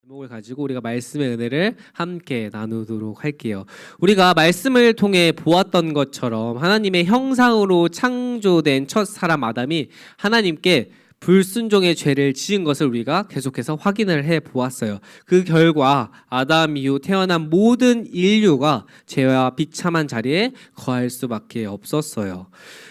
제목을 가지고 우리가 말씀의 은혜를 함께 나누도록 할게요. 우리가 말씀을 통해 보았던 것처럼 하나님의 형상으로 창조된 첫 사람 아담이 하나님께 불순종의 죄를 지은 것을 우리가 계속해서 확인을 해 보았어요. 그 결과 아담 이후 태어난 모든 인류가 죄와 비참한 자리에 거할 수밖에 없었어요.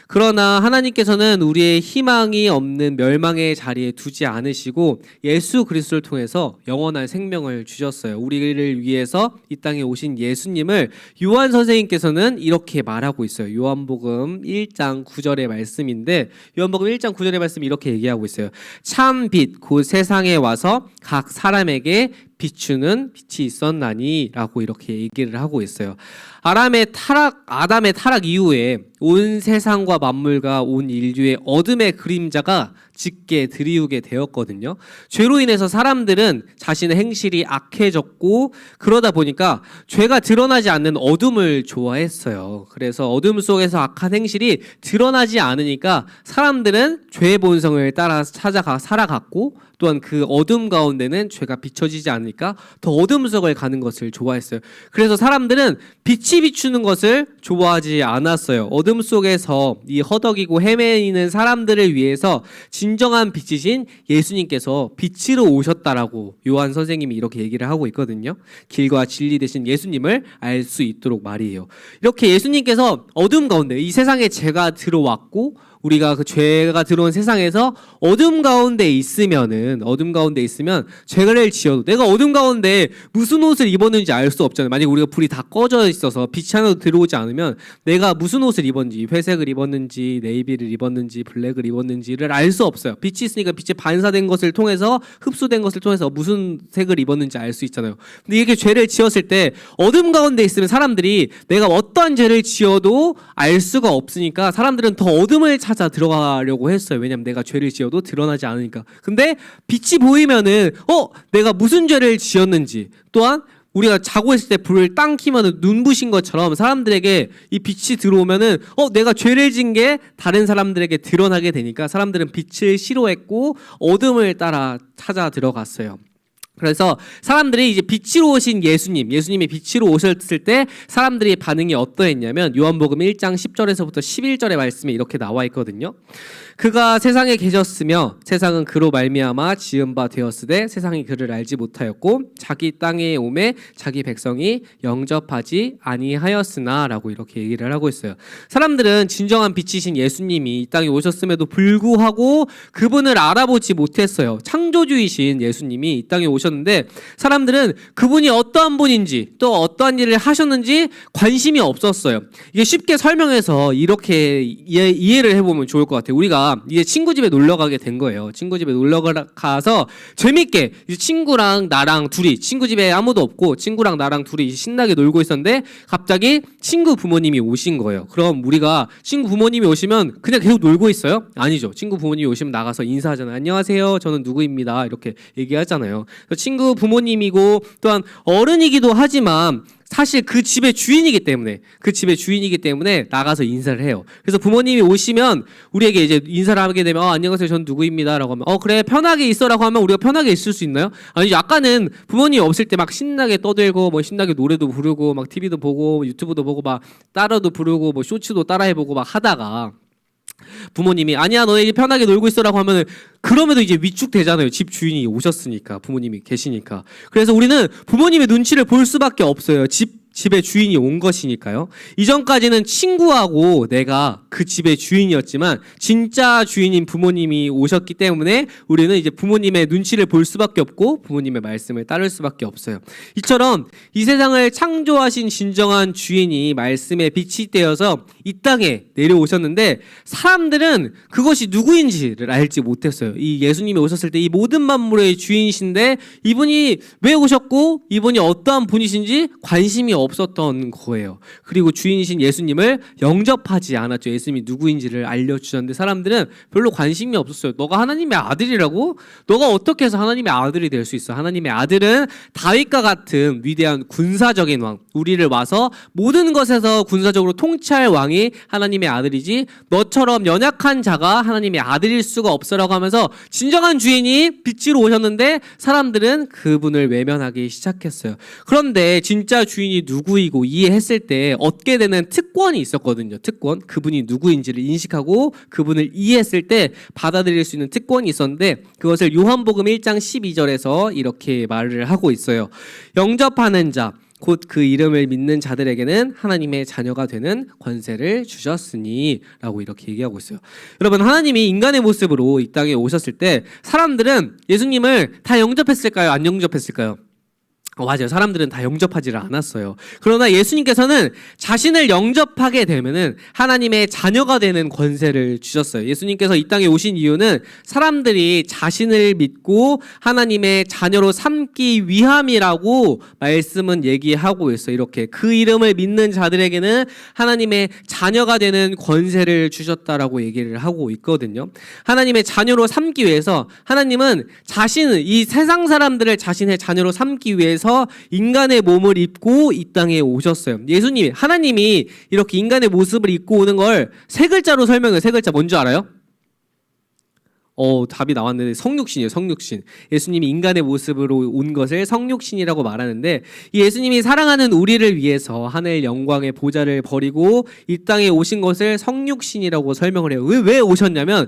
그러나 하나님께서는 우리의 희망이 없는 멸망의 자리에 두지 않으시고 예수 그리스도를 통해서 영원한 생명을 주셨어요. 우리를 위해서 이 땅에 오신 예수님을 요한 선생님께서는 이렇게 말하고 있어요. 요한복음 1장 9절의 말씀인데 요한복음 1장 9절의 말씀이 이렇게 얘기하고 있어요. 참 빛 곧 세상에 와서 각 사람에게 비추는 빛이 있었나니 라고 이렇게 얘기를 하고 있어요. 아담의 타락 이후에 온 세상과 만물과 온 인류의 어둠의 그림자가 짙게 드리우게 되었거든요. 죄로 인해서 사람들은 자신의 행실이 악해졌고 그러다 보니까 죄가 드러나지 않는 어둠을 좋아했어요. 그래서 어둠 속에서 악한 행실이 드러나지 않으니까 사람들은 죄의 본성을 따라 찾아가 살아갔고 또한 그 어둠 가운데는 죄가 비춰지지 않으니까 더 어둠 속을 가는 것을 좋아했어요. 그래서 사람들은 빛이 비추는 것을 좋아하지 않았어요. 어둠 속에서 이 허덕이고 헤매이는 사람들을 위해서 진정한 빛이신 예수님께서 빛으로 오셨다라고 요한 선생님이 이렇게 얘기를 하고 있거든요. 길과 진리 되신 예수님을 알 수 있도록 말이에요. 이렇게 예수님께서 어둠 가운데 이 세상에 죄가 들어왔고 우리가 그 죄가 들어온 세상에서 어둠 가운데 있으면 죄를 지어도 내가 어둠 가운데 무슨 옷을 입었는지 알 수 없잖아요. 만약 우리가 불이 다 꺼져 있어서 빛이 하나도 들어오지 않으면 내가 무슨 옷을 입었는지, 회색을 입었는지, 네이비를 입었는지, 블랙을 입었는지를 알 수 없어요. 빛이 있으니까 빛에 반사된 것을 통해서 흡수된 것을 통해서 무슨 색을 입었는지 알 수 있잖아요. 근데 이렇게 죄를 지었을 때 어둠 가운데 있으면 사람들이 내가 어떠한 죄를 지어도 알 수가 없으니까 사람들은 더 어둠을 찾아 들어가려고 했어요. 왜냐면 내가 죄를 지어도 드러나지 않으니까. 근데 빛이 보이면은 내가 무슨 죄를 지었는지, 또한 우리가 자고 있을 때 불을 땅 키면 눈부신 것처럼 사람들에게 이 빛이 들어오면은 내가 죄를 지은 게 다른 사람들에게 드러나게 되니까 사람들은 빛을 싫어했고 어둠을 따라 찾아 들어갔어요. 그래서 사람들이 이제 빛으로 오신 예수님이 빛으로 오셨을 때 사람들의 반응이 어떠했냐면 요한복음 1장 10절에서부터 11절의 말씀에 이렇게 나와 있거든요. 그가 세상에 계셨으며 세상은 그로 말미암아 지은 바 되었으되 세상이 그를 알지 못하였고 자기 땅에 오매 자기 백성이 영접하지 아니하였으나 라고 이렇게 얘기를 하고 있어요. 사람들은 진정한 빛이신 예수님이 이 땅에 오셨음에도 불구하고 그분을 알아보지 못했어요. 창조주이신 예수님이 이 땅에 오셨는데 사람들은 그분이 어떠한 분인지 또 어떠한 일을 하셨는지 관심이 없었어요. 이게 쉽게 설명해서 이렇게 이해를 해보면 좋을 것 같아요. 우리가 이제 친구 집에 놀러 가게 된 거예요. 친구 집에 놀러 가서 재밌게 이제 친구랑 나랑 둘이 친구 집에 아무도 없고 친구랑 나랑 둘이 신나게 놀고 있었는데 갑자기 친구 부모님이 오신 거예요. 그럼 우리가 친구 부모님이 오시면 그냥 계속 놀고 있어요? 아니죠. 친구 부모님이 오시면 나가서 인사하잖아요. 안녕하세요. 저는 누구입니다. 이렇게 얘기하잖아요. 친구 부모님이고 또한 어른이기도 하지만 사실 그 집의 주인이기 때문에 나가서 인사를 해요. 그래서 부모님이 오시면 우리에게 이제 인사를 하게 되면 안녕하세요, 전 누구입니다 라고 하면 그래 편하게 있어라고 하면 우리가 편하게 있을 수 있나요? 아니 약간은 부모님이 없을 때 막 신나게 떠들고 뭐 신나게 노래도 부르고 막 TV도 보고 유튜브도 보고 막 따라도 부르고 뭐 쇼츠도 따라해보고 막 하다가 부모님이 아니야 너네 편하게 놀고 있어라고 하면은 그럼에도 이제 위축되잖아요. 집 주인이 오셨으니까 부모님이 계시니까. 그래서 우리는 부모님의 눈치를 볼 수밖에 없어요. 집의 주인이 온 것이니까요. 이전까지는 친구하고 내가 그 집의 주인이었지만 진짜 주인인 부모님이 오셨기 때문에 우리는 이제 부모님의 눈치를 볼 수밖에 없고 부모님의 말씀을 따를 수밖에 없어요. 이처럼 이 세상을 창조하신 진정한 주인이 말씀의 빛이 되어서 이 땅에 내려오셨는데 사람들은 그것이 누구인지를 알지 못했어요. 이 예수님이 오셨을 때 이 모든 만물의 주인이신데 이분이 왜 오셨고 이분이 어떠한 분이신지 관심이 없었던 거예요. 그리고 주인이신 예수님을 영접하지 않았죠. 예수님이 누구인지를 알려주셨는데 사람들은 별로 관심이 없었어요. 너가 하나님의 아들이라고? 너가 어떻게 해서 하나님의 아들이 될 수 있어? 하나님의 아들은 다윗과 같은 위대한 군사적인 왕, 우리를 와서 모든 것에서 군사적으로 통치할 왕이 하나님의 아들이지 너처럼 연약한 자가 하나님의 아들일 수가 없어라고 하면서 진정한 주인이 빛으로 오셨는데 사람들은 그분을 외면하기 시작했어요. 그런데 진짜 주인이 누구이고 이해했을 때 얻게 되는 특권이 있었거든요. 특권. 그분이 누구인지를 인식하고 그분을 이해했을 때 받아들일 수 있는 특권이 있었는데 그것을 요한복음 1장 12절에서 이렇게 말을 하고 있어요. 영접하는 자 곧 그 이름을 믿는 자들에게는 하나님의 자녀가 되는 권세를 주셨으니 라고 이렇게 얘기하고 있어요. 여러분, 하나님이 인간의 모습으로 이 땅에 오셨을 때 사람들은 예수님을 다 영접했을까요? 안 영접했을까요? 맞아요. 사람들은 다 영접하지를 않았어요. 그러나 예수님께서는 자신을 영접하게 되면은 하나님의 자녀가 되는 권세를 주셨어요. 예수님께서 이 땅에 오신 이유는 사람들이 자신을 믿고 하나님의 자녀로 삼기 위함이라고 말씀은 얘기하고 있어요. 이렇게 그 이름을 믿는 자들에게는 하나님의 자녀가 되는 권세를 주셨다라고 얘기를 하고 있거든요. 하나님의 자녀로 삼기 위해서 하나님은 자신을 이 세상 사람들을 자신의 자녀로 삼기 위해서 인간의 몸을 입고 이 땅에 오셨어요. 예수님이 하나님이 이렇게 인간의 모습을 입고 오는 걸 세 글자로 설명해요. 세 글자 뭔지 알아요? 답이 나왔는데 성육신이에요. 성육신. 예수님이 인간의 모습으로 온 것을 성육신이라고 말하는데 이 예수님이 사랑하는 우리를 위해서 하늘 영광의 보좌를 버리고 이 땅에 오신 것을 성육신이라고 설명을 해요. 왜 오셨냐면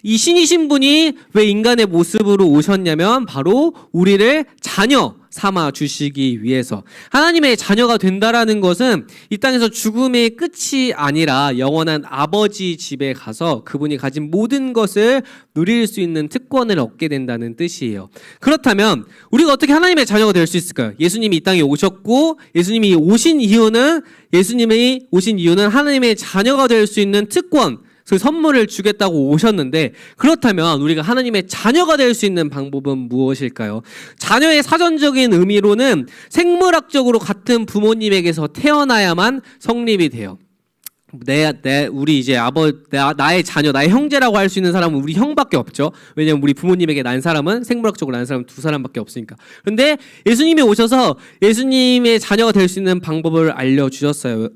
이 신이신 분이 왜 인간의 모습으로 오셨냐면 바로 우리를 자녀 삼아 주시기 위해서. 하나님의 자녀가 된다라는 것은 이 땅에서 죽음의 끝이 아니라 영원한 아버지 집에 가서 그분이 가진 모든 것을 누릴 수 있는 특권을 얻게 된다는 뜻이에요. 그렇다면 우리가 어떻게 하나님의 자녀가 될 수 있을까요? 예수님이 이 땅에 오셨고 예수님이 오신 이유는 하나님의 자녀가 될 수 있는 특권, 그 선물을 주겠다고 오셨는데 그렇다면 우리가 하나님의 자녀가 될 수 있는 방법은 무엇일까요? 자녀의 사전적인 의미로는 생물학적으로 같은 부모님에게서 태어나야만 성립이 돼요. 우리 이제 나의 자녀, 나의 형제라고 할 수 있는 사람은 우리 형밖에 없죠. 왜냐면 우리 부모님에게 난 사람은 생물학적으로 난 사람은 두 사람밖에 없으니까. 그런데 예수님이 오셔서 예수님의 자녀가 될 수 있는 방법을 알려주셨어요.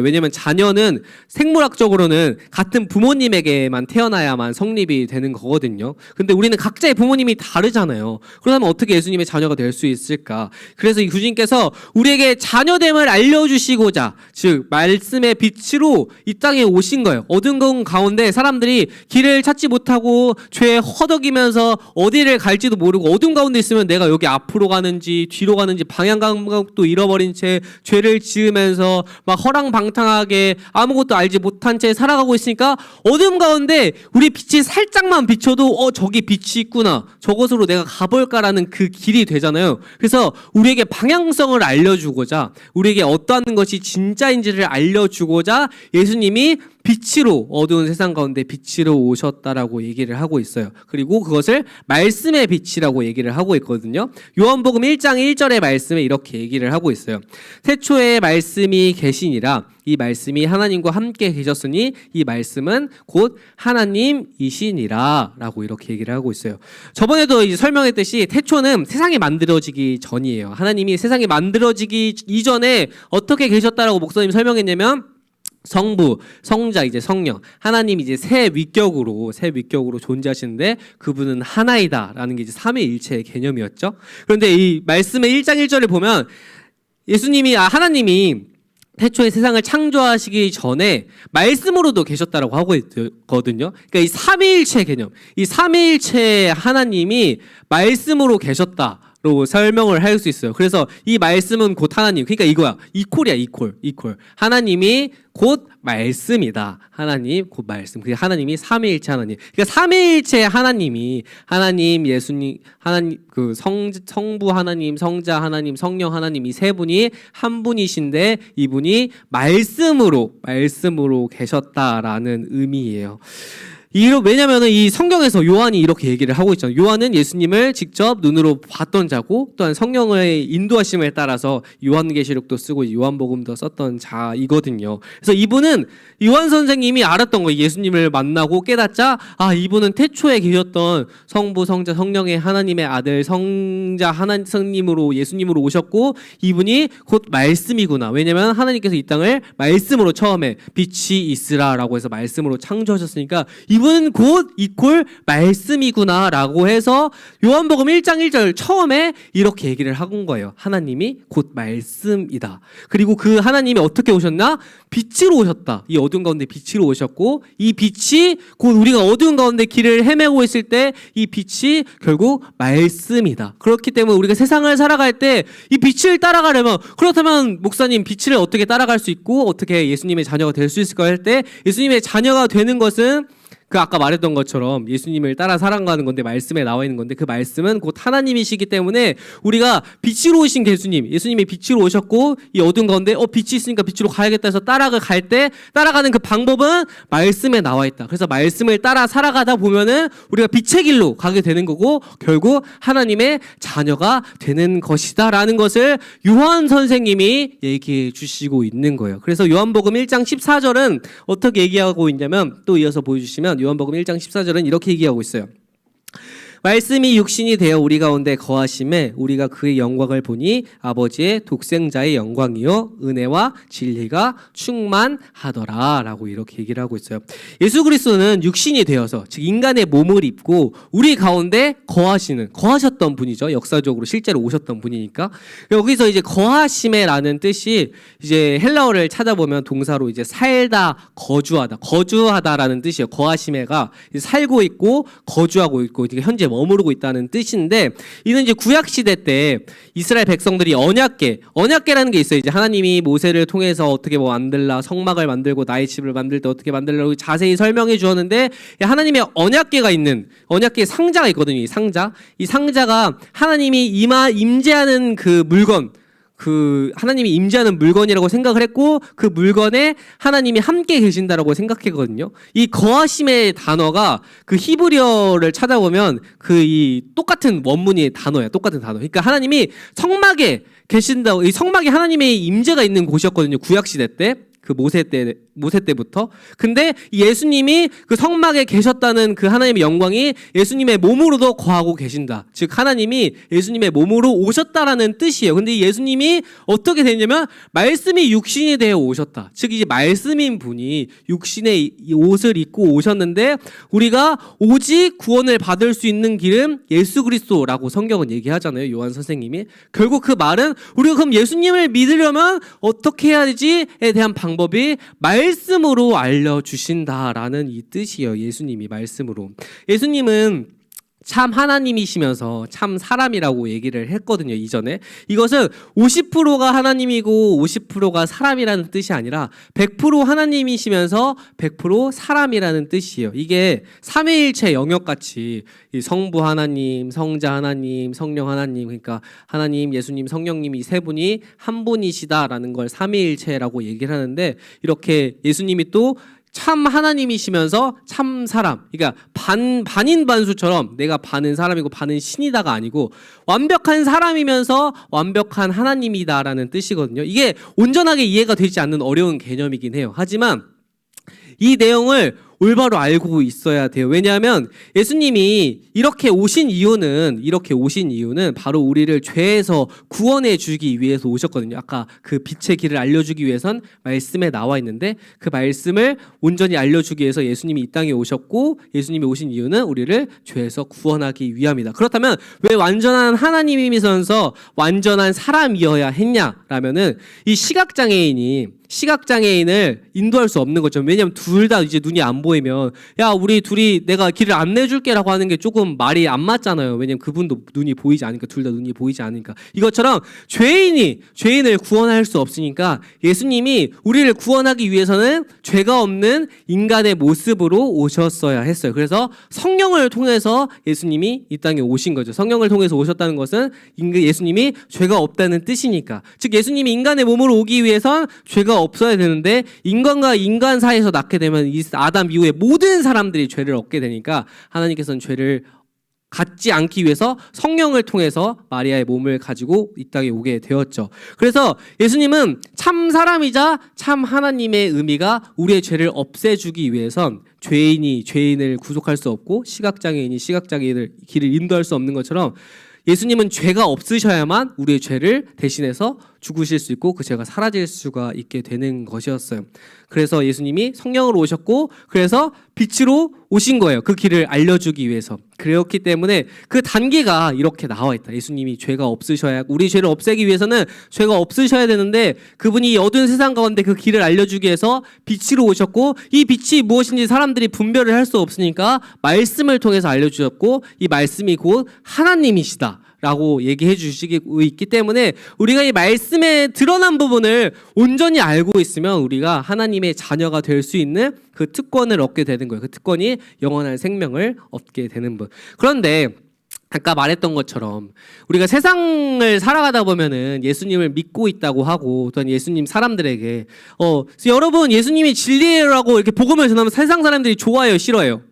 왜냐면 자녀는 생물학적으로는 같은 부모님에게만 태어나야만 성립이 되는 거거든요. 근데 우리는 각자의 부모님이 다르잖아요. 그렇다면 어떻게 예수님의 자녀가 될 수 있을까? 그래서 이 주님께서 우리에게 자녀됨을 알려주시고자, 즉 말씀의 빛으로 이 땅에 오신 거예요. 어두운 가운데 사람들이 길을 찾지 못하고 죄에 허덕이면서 어디를 갈지도 모르고 어두운 가운데 있으면 내가 여기 앞으로 가는지 뒤로 가는지 방향 감각도 잃어버린 채 죄를 지으면서 막 허랑방탕하게 아무것도 알지 못한 채 살아가고 있으니까 어둠 가운데 우리 빛이 살짝만 비춰도 저기 빛이 있구나, 저것으로 내가 가볼까라는 그 길이 되잖아요. 그래서 우리에게 방향성을 알려주고자, 우리에게 어떠한 것이 진짜인지를 알려주고자 예수님이 빛으로, 어두운 세상 가운데 빛으로 오셨다라고 얘기를 하고 있어요. 그리고 그것을 말씀의 빛이라고 얘기를 하고 있거든요. 요한복음 1장 1절의 말씀에 이렇게 얘기를 하고 있어요. 태초에 말씀이 계시니라. 이 말씀이 하나님과 함께 계셨으니 이 말씀은 곧 하나님이시니라 라고 이렇게 얘기를 하고 있어요. 저번에도 이제 설명했듯이 태초는 세상이 만들어지기 전이에요. 하나님이 세상이 만들어지기 이전에 어떻게 계셨다라고 목사님이 설명했냐면 성부, 성자, 이제 성령, 하나님 이제 새 위격으로 존재하시는데 그분은 하나이다라는 게 이제 삼위일체의 개념이었죠. 그런데 이 말씀의 1장 1절을 보면 하나님이 태초에 세상을 창조하시기 전에 말씀으로도 계셨다라고 하고 있거든요. 그러니까 이 삼위일체 개념, 이 삼위일체 하나님이 말씀으로 계셨다. 로 설명을 할 수 있어요. 그래서 이 말씀은 곧 하나님, 그러니까 이거야. 이퀄이야, 이퀄. 하나님이 곧 말씀이다. 하나님 곧 말씀. 그게 하나님이 삼위일체 하나님. 그러니까 삼위일체 하나님이 하나님, 예수님, 하나님, 그 성부 하나님, 성자 하나님, 성령 하나님 이 세 분이 한 분이신데 이분이 말씀으로 계셨다라는 의미예요. 왜냐면은 이 성경에서 요한이 이렇게 얘기를 하고 있잖아요. 요한은 예수님을 직접 눈으로 봤던 자고 또한 성령의 인도하심에 따라서 요한계시록도 쓰고 요한복음도 썼던 자이거든요. 그래서 이분은 요한 선생님이 알았던 거예요. 예수님을 만나고 깨닫자 이분은 태초에 계셨던 성부 성자 성령의 하나님의 아들 성자 하나님으로 예수님으로 오셨고 이분이 곧 말씀이구나. 왜냐면 하나님께서 이 땅을 말씀으로 처음에 빛이 있으라라고 해서 말씀으로 창조하셨으니까 이분은 곧 이퀄 말씀이구나 라고 해서 요한복음 1장 1절 처음에 이렇게 얘기를 한 거예요. 하나님이 곧 말씀이다. 그리고 그 하나님이 어떻게 오셨나? 빛으로 오셨다. 이 어두운 가운데 빛으로 오셨고 이 빛이 곧 우리가 어두운 가운데 길을 헤매고 있을 때 이 빛이 결국 말씀이다. 그렇기 때문에 우리가 세상을 살아갈 때 이 빛을 따라가려면 그렇다면 목사님 빛을 어떻게 따라갈 수 있고 어떻게 예수님의 자녀가 될 수 있을까 할 때 예수님의 자녀가 되는 것은 아까 말했던 것처럼 예수님을 따라 살아가는 건데 말씀에 나와 있는 건데 그 말씀은 곧 하나님이시기 때문에 우리가 빛으로 오신 예수님이 빛으로 오셨고 이 어두운 가운데 빛이 있으니까 빛으로 가야겠다 해서 갈 때 따라가는 그 방법은 말씀에 나와 있다. 그래서 말씀을 따라 살아가다 보면은 우리가 빛의 길로 가게 되는 거고 결국 하나님의 자녀가 되는 것이다라는 것을 요한 선생님이 얘기해 주시고 있는 거예요. 그래서 요한복음 1장 14절은 어떻게 얘기하고 있냐면 또 이어서 보여주시면 요한복음 1장 14절은 이렇게 얘기하고 있어요. 말씀이 육신이 되어 우리 가운데 거하심에 우리가 그의 영광을 보니 아버지의 독생자의 영광이요 은혜와 진리가 충만하더라 라고 이렇게 얘기를 하고 있어요. 예수 그리스도는 육신이 되어서 즉 인간의 몸을 입고 우리 가운데 거하셨던 분이죠. 역사적으로 실제로 오셨던 분이니까. 여기서 이제 거하심에라는 뜻이 이제 헬라어를 찾아보면 동사로 이제 살다 거주하다라는 뜻이에요. 거하심에가 살고 있고 거주하고 있고 현재 머무르고 있다는 뜻인데 이는 이제 구약 시대 때 이스라엘 백성들이 언약궤라는 게 있어요. 이제 하나님이 모세를 통해서 어떻게 만들라 성막을 만들고 나의 집을 만들 때 어떻게 만들라고 자세히 설명해 주었는데 하나님의 언약궤가 있는 언약궤 상자가 있거든요. 이 상자가 하나님이 임재하는 그 물건 하나님이 임재하는 물건이라고 생각을 했고 그 물건에 하나님이 함께 계신다라고 생각했거든요. 이 거하심의 단어가 그 히브리어를 찾아보면 이 똑같은 원문의 단어예요. 똑같은 단어. 그러니까 하나님이 성막에 계신다고 이 성막에 하나님의 임재가 있는 곳이었거든요. 구약 시대 때. 그 모세 때부터. 근데 예수님이 그 성막에 계셨다는 그 하나님의 영광이 예수님의 몸으로도 거하고 계신다. 즉 하나님이 예수님의 몸으로 오셨다라는 뜻이에요. 근데 예수님이 어떻게 됐냐면 말씀이 육신이 되어 오셨다. 즉 이제 말씀인 분이 육신의 옷을 입고 오셨는데 우리가 오직 구원을 받을 수 있는 길은 예수 그리스도라고 성경은 얘기하잖아요. 요한 선생님이. 결국 그 말은 우리가 그럼 예수님을 믿으려면 어떻게 해야 되지에 대한 방법이 말씀으로 알려주신다라는 이 뜻이에요. 예수님이 말씀으로. 예수님은 참 하나님이시면서 참 사람이라고 얘기를 했거든요. 이전에. 이것은 50%가 하나님이고 50%가 사람이라는 뜻이 아니라 100% 하나님이시면서 100% 사람이라는 뜻이에요. 이게 삼위일체 영역같이 이 성부 하나님, 성자 하나님, 성령 하나님, 그러니까 하나님, 예수님, 성령님 이 세 분이 한 분이시다라는 걸 삼위일체라고 얘기를 하는데 이렇게 예수님이 또 참 하나님이시면서 참 사람, 그러니까 반인반수처럼 내가 반은 사람이고 반은 신이다가 아니고 완벽한 사람이면서 완벽한 하나님이다라는 뜻이거든요. 이게 온전하게 이해가 되지 않는 어려운 개념이긴 해요. 하지만 이 내용을 올바로 알고 있어야 돼요. 왜냐하면 예수님이 이렇게 오신 이유는 바로 우리를 죄에서 구원해 주기 위해서 오셨거든요. 아까 그 빛의 길을 알려주기 위해선 말씀에 나와 있는데 그 말씀을 온전히 알려주기 위해서 예수님이 이 땅에 오셨고 예수님이 오신 이유는 우리를 죄에서 구원하기 위함이다. 그렇다면 왜 완전한 하나님이면서 완전한 사람이어야 했냐라면은 이 시각장애인을 인도할 수 없는 거죠. 왜냐면 둘 다 이제 눈이 안 보이면 야 우리 둘이 내가 길을 안내줄게라고 하는 게 조금 말이 안 맞잖아요. 왜냐면 그분도 눈이 보이지 않으니까 둘 다 눈이 보이지 않으니까 이것처럼 죄인을 구원할 수 없으니까 예수님이 우리를 구원하기 위해서는 죄가 없는 인간의 모습으로 오셨어야 했어요. 그래서 성령을 통해서 예수님이 이 땅에 오신 거죠. 성령을 통해서 오셨다는 것은 예수님이 죄가 없다는 뜻이니까 즉 예수님이 인간의 몸으로 오기 위해선 죄가 죄가 없어야 되는데 인간과 인간 사이에서 낳게 되면 이 아담 이후에 모든 사람들이 죄를 얻게 되니까 하나님께서는 죄를 갖지 않기 위해서 성령을 통해서 마리아의 몸을 가지고 이 땅에 오게 되었죠. 그래서 예수님은 참 사람이자 참 하나님의 의미가 우리의 죄를 없애주기 위해선 죄인이 죄인을 구속할 수 없고 시각장애인이 시각장애인을 길을 인도할 수 없는 것처럼 예수님은 죄가 없으셔야만 우리의 죄를 대신해서 죽으실 수 있고 그 죄가 사라질 수가 있게 되는 것이었어요. 그래서 예수님이 성령으로 오셨고 그래서 빛으로 오신 거예요. 그 길을 알려주기 위해서. 그렇기 때문에 그 단계가 이렇게 나와 있다. 예수님이 죄가 없으셔야, 우리 죄를 없애기 위해서는 죄가 없으셔야 되는데 그분이 어두운 세상 가운데 그 길을 알려주기 위해서 빛으로 오셨고 이 빛이 무엇인지 사람들이 분별을 할 수 없으니까 말씀을 통해서 알려주셨고 이 말씀이 곧 하나님이시다 라고 얘기해 주시고 있기 때문에 우리가 이 말씀에 드러난 부분을 온전히 알고 있으면 우리가 하나님의 자녀가 될 수 있는 그 특권을 얻게 되는 거예요. 그 특권이 영원한 생명을 얻게 되는 분. 그런데 아까 말했던 것처럼 우리가 세상을 살아가다 보면은 예수님을 믿고 있다고 하고 또한 예수님 사람들에게 여러분 예수님이 진리라고 이렇게 복음을 전하면 세상 사람들이 좋아해요, 싫어해요?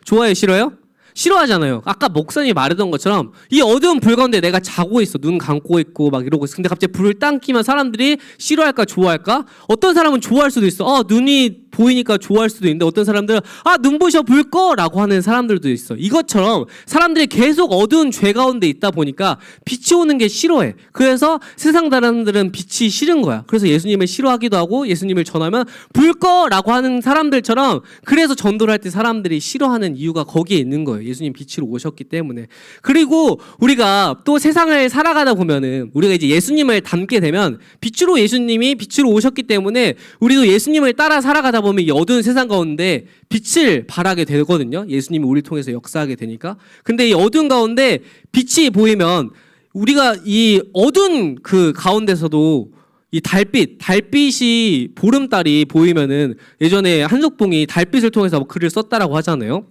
좋아해요, 싫어요? 싫어하잖아요. 아까 목사님이 말했던 것처럼 이 어두운 불 가운데 내가 자고 있어. 눈 감고 있고 막 이러고 있어. 근데 갑자기 불을 딱 켜면 사람들이 싫어할까 좋아할까? 어떤 사람은 좋아할 수도 있어. 눈이 보이니까 좋아할 수도 있는데 어떤 사람들은 눈부셔 불 꺼! 라고 하는 사람들도 있어. 이것처럼 사람들이 계속 어두운 죄 가운데 있다 보니까 빛이 오는 게 싫어해. 그래서 세상 사람들은 빛이 싫은 거야. 그래서 예수님을 싫어하기도 하고 예수님을 전하면 불 꺼! 라고 하는 사람들처럼 그래서 전도를 할 때 사람들이 싫어하는 이유가 거기에 있는 거예요. 예수님 빛으로 오셨기 때문에. 그리고 우리가 또 세상을 살아가다 보면은 우리가 이제 예수님을 닮게 되면 예수님이 빛으로 오셨기 때문에 우리도 예수님을 따라 살아가다 보면 이 어두운 세상 가운데 빛을 발하게 되거든요. 예수님이 우리를 통해서 역사하게 되니까. 근데 이 어두운 가운데 빛이 보이면 우리가 이 어두운 그 가운데서도 이 달빛이 보름달이 보이면은 예전에 한석봉이 달빛을 통해서 글을 썼다라고 하잖아요.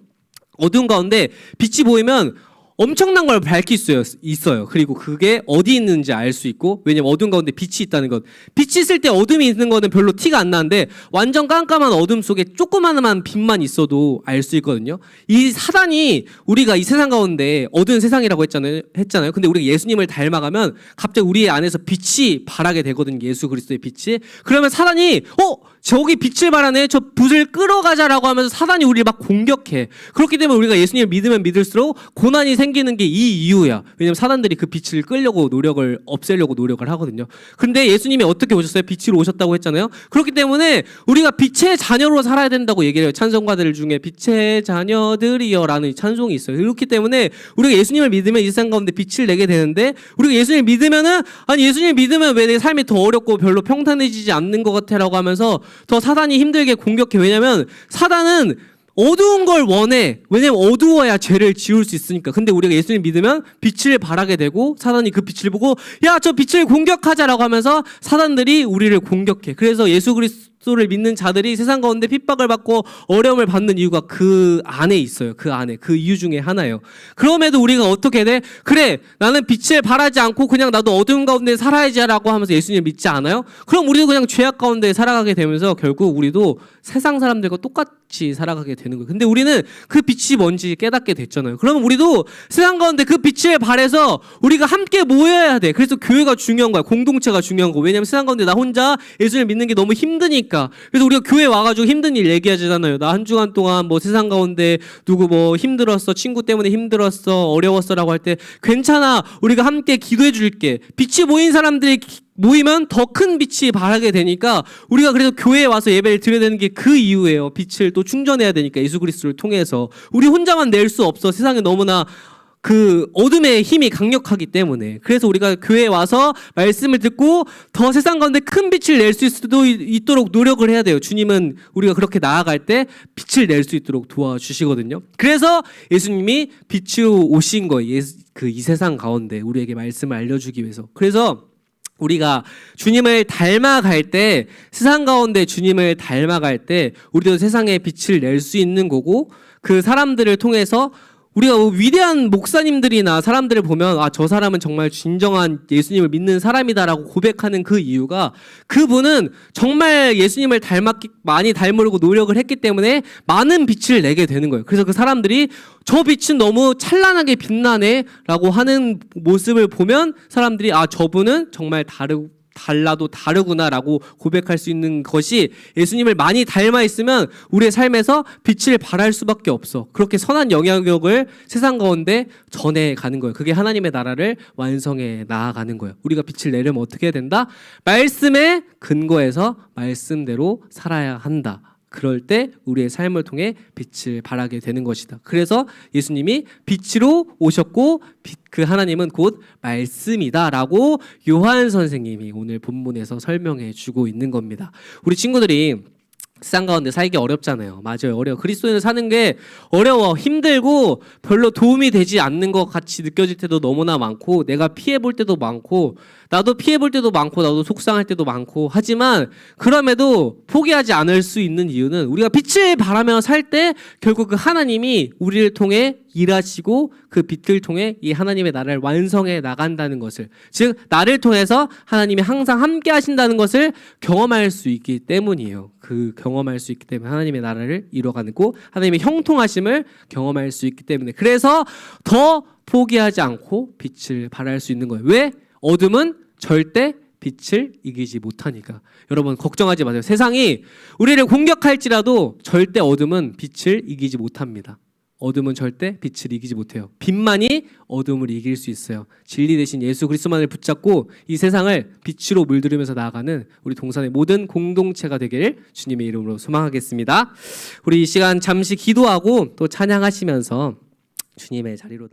어두운 가운데 빛이 보이면 엄청난 걸 밝힐 수 있어요. 그리고 그게 어디 있는지 알 수 있고, 왜냐면 어두운 가운데 빛이 있다는 것. 빛이 있을 때 어둠이 있는 거는 별로 티가 안 나는데 완전 깜깜한 어둠 속에 조그마한 빛만 있어도 알 수 있거든요. 이 사단이 우리가 이 세상 가운데 어두운 세상이라고 했잖아요. 근데 우리가 예수님을 닮아가면 갑자기 우리 안에서 빛이 발하게 되거든요. 예수 그리스도의 빛이. 그러면 사단이 저기 빛을 발하네. 저 불을 끌어가자라고 하면서 사단이 우리를 막 공격해. 그렇기 때문에 우리가 예수님을 믿으면 믿을수록 고난이 생기는 게 이 이유야. 왜냐면 사단들이 그 빛을 끌려고 없애려고 노력을 하거든요. 근데 예수님이 어떻게 오셨어요? 빛으로 오셨다고 했잖아요. 그렇기 때문에 우리가 빛의 자녀로 살아야 된다고 얘기를 해요. 찬송가들 중에 빛의 자녀들이여 라는 찬송이 있어요. 그렇기 때문에 우리가 예수님을 믿으면 이 세상 가운데 빛을 내게 되는데 우리가 예수님을 믿으면은 예수님을 믿으면 왜 내 삶이 더 어렵고 별로 평탄해지지 않는 것 같아 라고 하면서 더 사단이 힘들게 공격해. 왜냐면 사단은 어두운 걸 원해. 왜냐면 어두워야 죄를 지울 수 있으니까. 근데 우리가 예수님 믿으면 빛을 발하게 되고 사단이 그 빛을 보고 야, 저 빛을 공격하자라고 하면서 사단들이 우리를 공격해. 그래서 예수 그리스도를 믿는 자들이 세상 가운데 핍박을 받고 어려움을 받는 이유가 그 안에 있어요. 그 안에. 그 이유 중에 하나예요. 그럼에도 우리가 어떻게 돼? 그래, 나는 빛을 발하지 않고 그냥 나도 어두운 가운데 살아야지라고 하면서 예수님 믿지 않아요? 그럼 우리도 그냥 죄악 가운데 살아가게 되면서 결국 우리도 세상 사람들과 똑같이 살아가게 되는 거예요. 근데 우리는 그 빛이 뭔지 깨닫게 됐잖아요. 그러면 우리도 세상 가운데 그 빛을 발해서 우리가 함께 모여야 돼. 그래서 교회가 중요한 거야. 공동체가 중요한 거. 왜냐면 세상 가운데 나 혼자 예수를 믿는 게 너무 힘드니까. 그래서 우리가 교회 와가지고 힘든 일 얘기하잖아요. 나 한 주간 동안 세상 가운데 누구 힘들었어, 친구 때문에 힘들었어, 어려웠어라고 할 때 괜찮아. 우리가 함께 기도해 줄게. 빛이 보인 사람들이 모이면 더 큰 빛이 발하게 되니까 우리가 그래서 교회에 와서 예배를 드려야 되는 게 그 이유예요. 빛을 또 충전해야 되니까 예수 그리스도를 통해서. 우리 혼자만 낼 수 없어. 세상에 너무나 그 어둠의 힘이 강력하기 때문에. 그래서 우리가 교회에 와서 말씀을 듣고 더 세상 가운데 큰 빛을 낼 수 있도록 노력을 해야 돼요. 주님은 우리가 그렇게 나아갈 때 빛을 낼 수 있도록 도와주시거든요. 그래서 예수님이 빛으로 오신 거예요. 이 세상 가운데 우리에게 말씀을 알려주기 위해서. 그래서 우리가 주님을 닮아갈 때, 세상 가운데 주님을 닮아갈 때 우리도 세상에 빛을 낼 수 있는 거고 그 사람들을 통해서 우리가 위대한 목사님들이나 사람들을 보면 아, 저 사람은 정말 진정한 예수님을 믿는 사람이다라고 고백하는 그 이유가 그분은 정말 예수님을 많이 닮으려고 노력을 했기 때문에 많은 빛을 내게 되는 거예요. 그래서 그 사람들이 저 빛은 너무 찬란하게 빛나네 라고 하는 모습을 보면 사람들이 아, 저분은 정말 달라도 다르구나 라고 고백할 수 있는 것이 예수님을 많이 닮아 있으면 우리의 삶에서 빛을 발할 수밖에 없어. 그렇게 선한 영향력을 세상 가운데 전해가는 거예요. 그게 하나님의 나라를 완성해 나아가는 거예요. 우리가 빛을 내려면 어떻게 해야 된다? 말씀에 근거해서 말씀대로 살아야 한다. 그럴 때 우리의 삶을 통해 빛을 발하게 되는 것이다. 그래서 예수님이 빛으로 오셨고 그 하나님은 곧 말씀이다라고 요한 선생님이 오늘 본문에서 설명해 주고 있는 겁니다. 우리 친구들이 세상 가운데 살기 어렵잖아요. 맞아요. 어려워. 그리스도인을 사는 게 어려워. 힘들고 별로 도움이 되지 않는 것 같이 느껴질 때도 너무나 많고 내가 피해 볼 때도 많고 나도 피해 볼 때도 많고 나도 속상할 때도 많고 하지만 그럼에도 포기하지 않을 수 있는 이유는 우리가 빛을 발하며 살 때 결국 그 하나님이 우리를 통해 일하시고 그 빛을 통해 이 하나님의 나라를 완성해 나간다는 것을 즉 나를 통해서 하나님이 항상 함께 하신다는 것을 경험할 수 있기 때문이에요. 그 경험할 수 있기 때문에 하나님의 나라를 이뤄가고 하나님의 형통하심을 경험할 수 있기 때문에 그래서 더 포기하지 않고 빛을 발할 수 있는 거예요. 왜? 어둠은 절대 빛을 이기지 못하니까. 여러분 걱정하지 마세요. 세상이 우리를 공격할지라도 절대 어둠은 빛을 이기지 못합니다. 어둠은 절대 빛을 이기지 못해요. 빛만이 어둠을 이길 수 있어요. 진리 대신 예수 그리스도만을 붙잡고 이 세상을 빛으로 물들이면서 나아가는 우리 동산의 모든 공동체가 되길 주님의 이름으로 소망하겠습니다. 우리 이 시간 잠시 기도하고 또 찬양하시면서 주님의 자리로